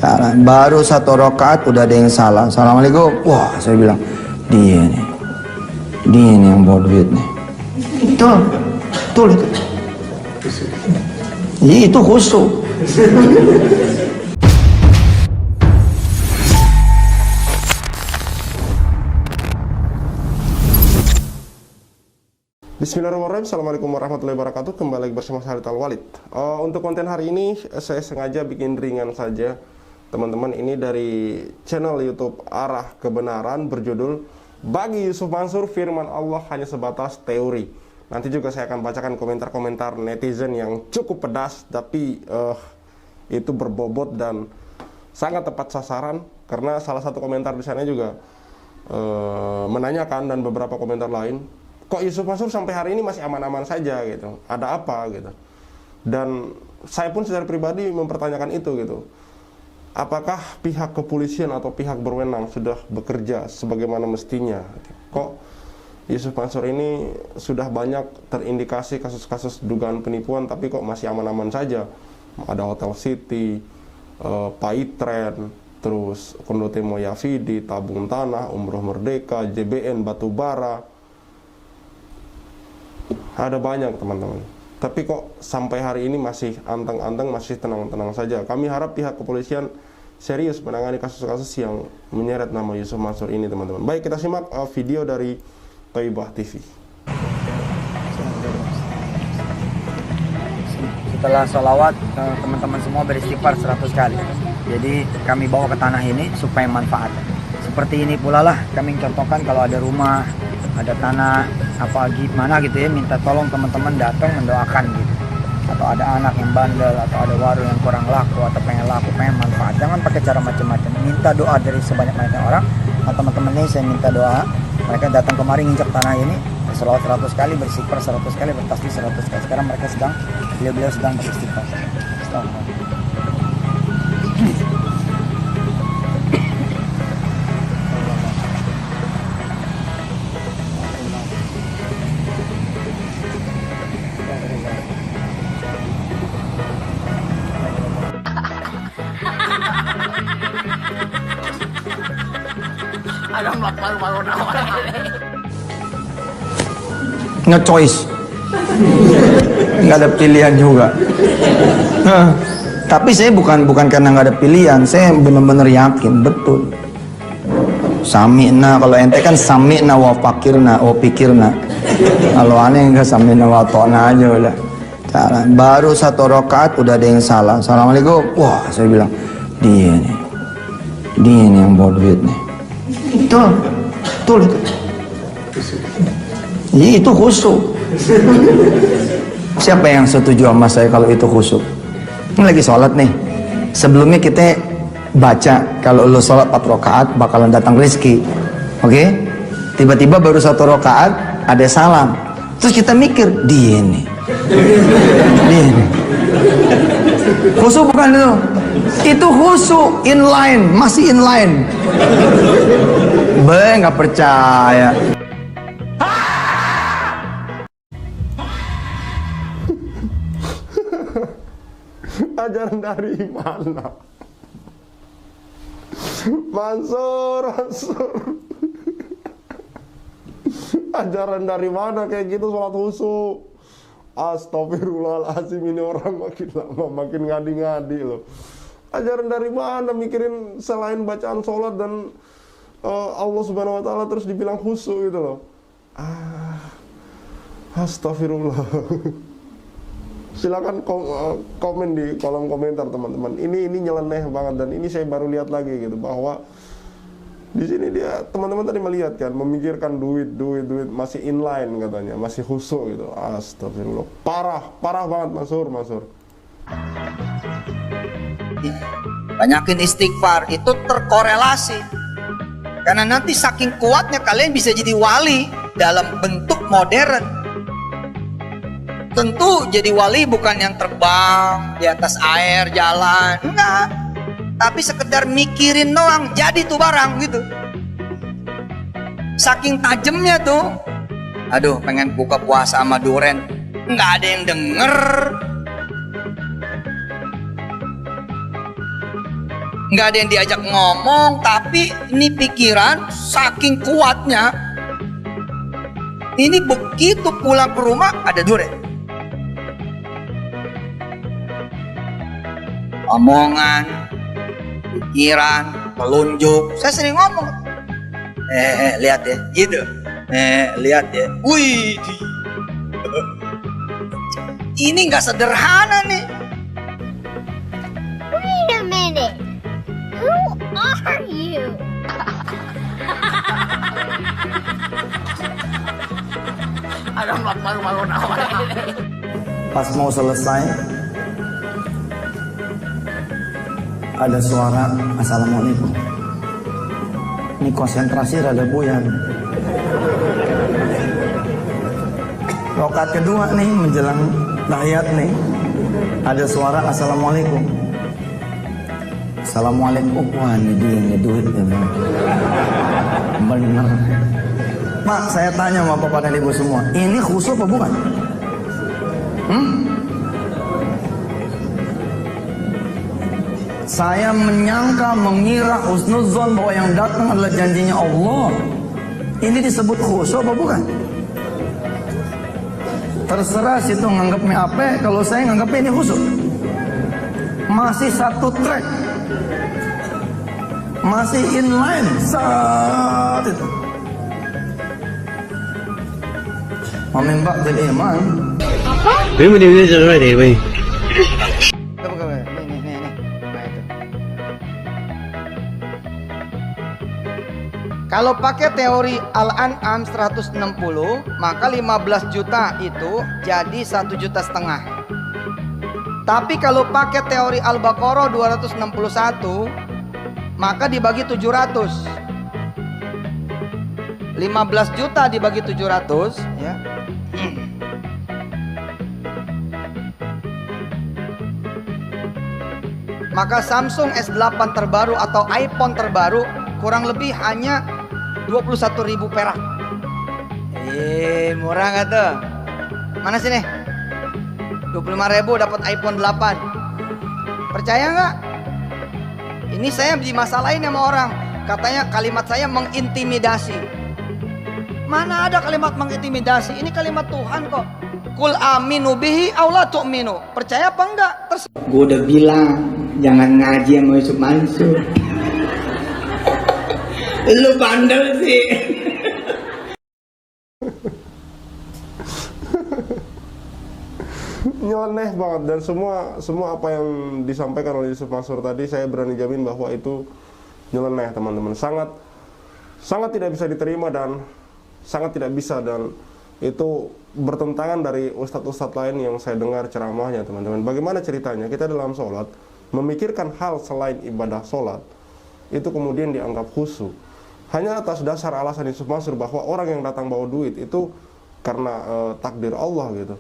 Salah. Baru 1 rakaat udah ada yang salah. Assalamualaikum. Wah, saya bilang dia nih yang bawa duit nih. Betul itu. Itu khusyuk. Bismillahirrahmanirrahim. Assalamualaikum warahmatullahi wabarakatuh. Kembali lagi bersama saya Harit Al-Walid. Untuk konten hari ini saya sengaja bikin ringan saja, teman-teman. Ini dari channel YouTube Arah Kebenaran berjudul Bagi Yusuf Mansur Firman Allah Hanya Sebatas Teori. Nanti juga saya akan bacakan komentar-komentar netizen yang cukup pedas, tapi itu berbobot dan sangat tepat sasaran. Karena salah satu komentar di sana juga menanyakan, dan beberapa komentar lain, kok Yusuf Mansur sampai hari ini masih aman-aman saja gitu, ada apa gitu. Dan saya pun secara pribadi mempertanyakan itu gitu. Apakah pihak kepolisian atau pihak berwenang sudah bekerja sebagaimana mestinya? Kok Yusuf Mansur ini sudah banyak terindikasi kasus-kasus dugaan penipuan, tapi kok masih aman-aman saja? Ada Hotel City, Paitren, terus Kondote Moyafidi, Tabung Tanah, Umroh Merdeka, JBN Batubara. Ada banyak, teman-teman. Tapi kok sampai hari ini masih anteng-anteng, masih tenang-tenang saja. Kami harap pihak kepolisian serius menangani kasus-kasus yang menyeret nama Yusuf Mansur ini, teman-teman. Baik, kita simak video dari Thaibah TV. Setelah sholawat, teman-teman semua beristighfar 100 kali. Jadi kami bawa ke tanah ini supaya manfaat. Seperti ini pula lah kami contohkan, kalau ada rumah, ada tanah, apa gimana gitu ya, minta tolong teman-teman datang mendoakan gitu. Atau ada anak yang bandel, atau ada warung yang kurang laku, atau pengen laku, pengen manfaat. Jangan pakai cara macam-macam. Minta doa dari sebanyak-banyaknya orang. Nah, teman-teman ini saya minta doa, mereka datang kemari nginjak tanah ini, selawat 100 kali, beristighfar 100 kali, bertasbih 100 kali. Sekarang mereka beliau sedang beristighfar. Nge-choice, nggak ada pilihan juga. Tapi saya bukan karena nggak ada pilihan, saya benar-benar yakin betul. Sami'na, kalau ente kan sami'na wa fakirna, wa pikirna. Kalau aneh enggak sami'na wa ta'na aja udah. Baru 1 rakaat udah ada yang salah. Assalamualaikum. Wah, saya bilang dia nih yang bawa duit nih. Betul itu. Itu khusyuk. Siapa yang setuju sama saya kalau itu khusyuk? Ini lagi sholat nih. Sebelumnya kita baca kalau lu sholat 4 rakaat bakalan datang rezeki. Oke? Tiba-tiba baru 1 rakaat ada salam. Terus kita mikir, dia nih. Khusyuk bukan itu? Itu khusyuk, inline, masih inline. Nggak percaya. Ajaran dari mana? Mansur. Ajaran dari mana kayak gitu sholat khusyuk? Astagfirullahaladzim, ini orang makin lama makin ngadi-ngadi loh. Ajaran dari mana mikirin selain bacaan sholat dan Allah Subhanahu wa Ta'ala terus dibilang khusyuk gitu loh. Astagfirullah. Silakan komen di kolom komentar, teman-teman. Ini nyeleneh banget, dan ini saya baru lihat lagi gitu, bahwa di sini dia, teman-teman tadi melihat kan, memikirkan duit masih inline katanya, masih khusyuk gitu. Astagfirullah. Parah banget Mansur. Banyakin istighfar, itu terkorelasi. Karena nanti saking kuatnya kalian bisa jadi wali dalam bentuk modern. Tentu jadi wali bukan yang terbang di atas air, jalan, enggak. Tapi sekedar mikirin doang, jadi tuh barang gitu. Saking tajamnya tuh. Aduh, pengen buka puasa sama duren, nggak ada yang denger. nggak ada yang diajak ngomong, tapi ini pikiran saking kuatnya. Ini begitu pulang ke rumah ada durian. Omongan, pikiran, telunjuk. Saya sering ngomong. Lihat ya, gitu. Lihat ya. Wih. Ini nggak sederhana nih. Wait a minute. Who are you? Pas mau selesai, ada suara assalamualaikum. Ini konsentrasi rada buyar. Rokat kedua nih menjelang tahiyat nih, ada suara assalamualaikum. Assalamualaikum. Wah, ini dia yang duit ya bang. Bener. Pak, saya tanya sama bapak dan ibu semua, ini khusyuk apa bukan? Saya menyangka, mengira, husnuzon bahwa yang datang adalah janjinya Allah. Ini disebut khusyuk apa bukan? Terserah situ nganggapnya apa, kalau saya nganggapnya ini khusyuk. Masih satu track, masih inline saat itu. Memembak dari iman. Kalau pakai teori Al-An'am 160, maka 15 juta itu jadi 1,5 juta. Tapi kalau pakai teori Al-Baqarah 261, maka dibagi 700. 15 juta dibagi 700 ya. Maka Samsung S8 terbaru atau iPhone terbaru kurang lebih hanya 21.000 perak. Murah nggak tuh? Mana sih nih? 25.000 dapat iPhone 8. Percaya nggak? Ini saya dimasalahin sama orang. Katanya kalimat saya mengintimidasi. Mana ada kalimat mengintimidasi? Ini kalimat Tuhan kok. Kul aminu bihi aw la tu'minu. Percaya apa enggak? Gue udah bilang jangan ngaji sama Yusuf Mansur. Lu bandel sih. Nyeleneh banget, dan semua apa yang disampaikan oleh Yusuf Mansur tadi, saya berani jamin bahwa itu nyeleneh teman-teman. Sangat tidak bisa diterima dan sangat tidak bisa, dan itu bertentangan dari ustadz-ustadz lain yang saya dengar ceramahnya teman-teman. Bagaimana ceritanya kita dalam sholat memikirkan hal selain ibadah sholat, itu kemudian dianggap khusyuk hanya atas dasar alasan Yusuf Mansur bahwa orang yang datang bawa duit itu karena takdir Allah gitu.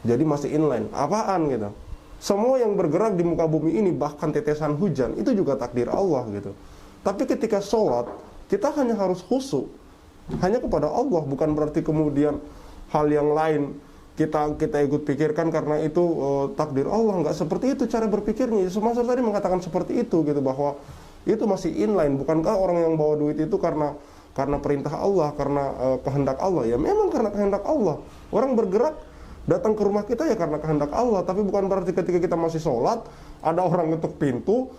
Jadi masih inline, apaan gitu. Semua yang bergerak di muka bumi ini, bahkan tetesan hujan, itu juga takdir Allah gitu. Tapi ketika sholat, kita hanya harus khusyuk hanya kepada Allah, bukan berarti kemudian hal yang lain kita ikut pikirkan karena itu takdir Allah. Nggak seperti itu cara berpikirnya. Yusuf Mansur tadi mengatakan seperti itu gitu, bahwa itu masih inline. Bukankah orang yang bawa duit itu karena perintah Allah, karena kehendak Allah? Ya memang karena kehendak Allah. Orang bergerak datang ke rumah kita ya karena kehendak Allah. Tapi bukan berarti ketika kita masih sholat ada orang ngetuk pintu,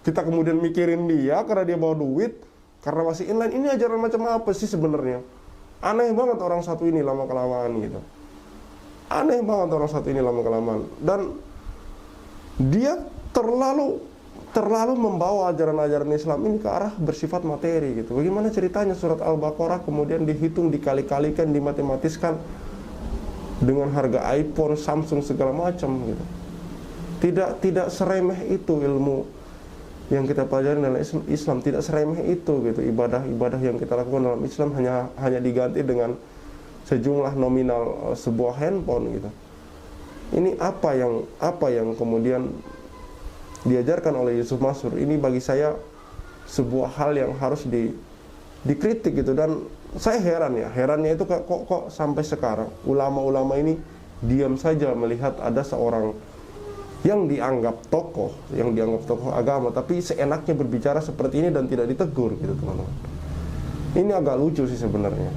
kita kemudian mikirin dia karena dia bawa duit, karena masih inline. Ini ajaran macam apa sih sebenarnya? Aneh banget orang satu ini lama-kelamaan gitu. Aneh banget orang satu ini lama-kelamaan. Dan dia terlalu membawa ajaran-ajaran Islam ini ke arah bersifat materi gitu. Bagaimana ceritanya surat Al-Baqarah kemudian dihitung, dikali-kalikan, dimatematiskan dengan harga iPhone, Samsung segala macam gitu. Tidak seremeh itu ilmu yang kita pelajari dalam Islam, tidak seremeh itu gitu. Ibadah yang kita lakukan dalam Islam hanya diganti dengan sejumlah nominal sebuah handphone gitu. Ini apa yang kemudian diajarkan oleh Yusuf Mansur ini bagi saya sebuah hal yang harus dikritik gitu. Dan saya herannya itu kok sampai sekarang ulama-ulama ini diam saja melihat ada seorang yang dianggap tokoh agama, tapi seenaknya berbicara seperti ini dan tidak ditegur gitu teman-teman. Ini agak lucu sih sebenarnya,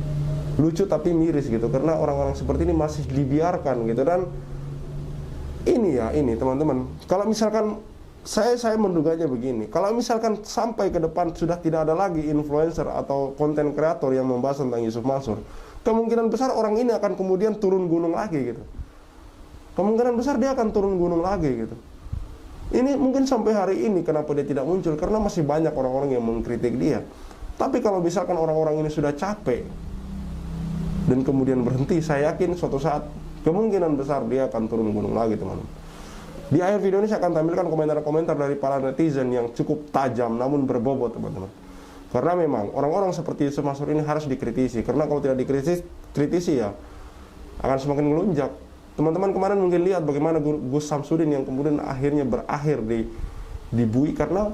lucu tapi miris gitu, karena orang-orang seperti ini masih dibiarkan gitu. Dan ini teman-teman, kalau misalkan saya menduganya begini, kalau misalkan sampai ke depan sudah tidak ada lagi influencer atau konten kreator yang membahas tentang Yusuf Mansur, kemungkinan besar orang ini akan kemudian turun gunung lagi gitu. Kemungkinan besar dia akan turun gunung lagi gitu. Ini mungkin sampai hari ini kenapa dia tidak muncul, karena masih banyak orang-orang yang mengkritik dia. Tapi kalau misalkan orang-orang ini sudah capek dan kemudian berhenti, saya yakin suatu saat kemungkinan besar dia akan turun gunung lagi teman-teman. Di akhir video ini saya akan tampilkan komentar-komentar dari para netizen yang cukup tajam namun berbobot teman-teman. Karena memang orang-orang seperti Yusuf Mansur ini harus dikritisi, karena kalau tidak dikritisi ya akan semakin melunjak. Teman-teman kemarin mungkin lihat bagaimana Gus Samsudin yang kemudian akhirnya berakhir dibui karena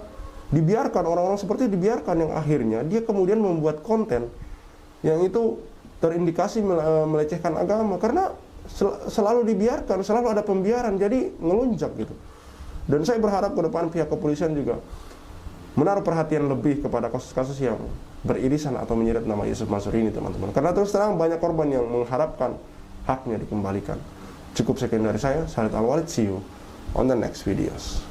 dibiarkan, orang-orang seperti itu dibiarkan, yang akhirnya dia kemudian membuat konten yang itu terindikasi melecehkan agama, karena selalu dibiarkan, selalu ada pembiaran, jadi ngelunjak gitu. Dan saya berharap ke depan pihak kepolisian juga menaruh perhatian lebih kepada kasus-kasus yang beririsan atau menyeret nama Yusuf Mansur ini teman-teman, karena terus terang banyak korban yang mengharapkan haknya dikembalikan. Cukup sekian dari saya, Khalid Al-Walid, see you on the next videos.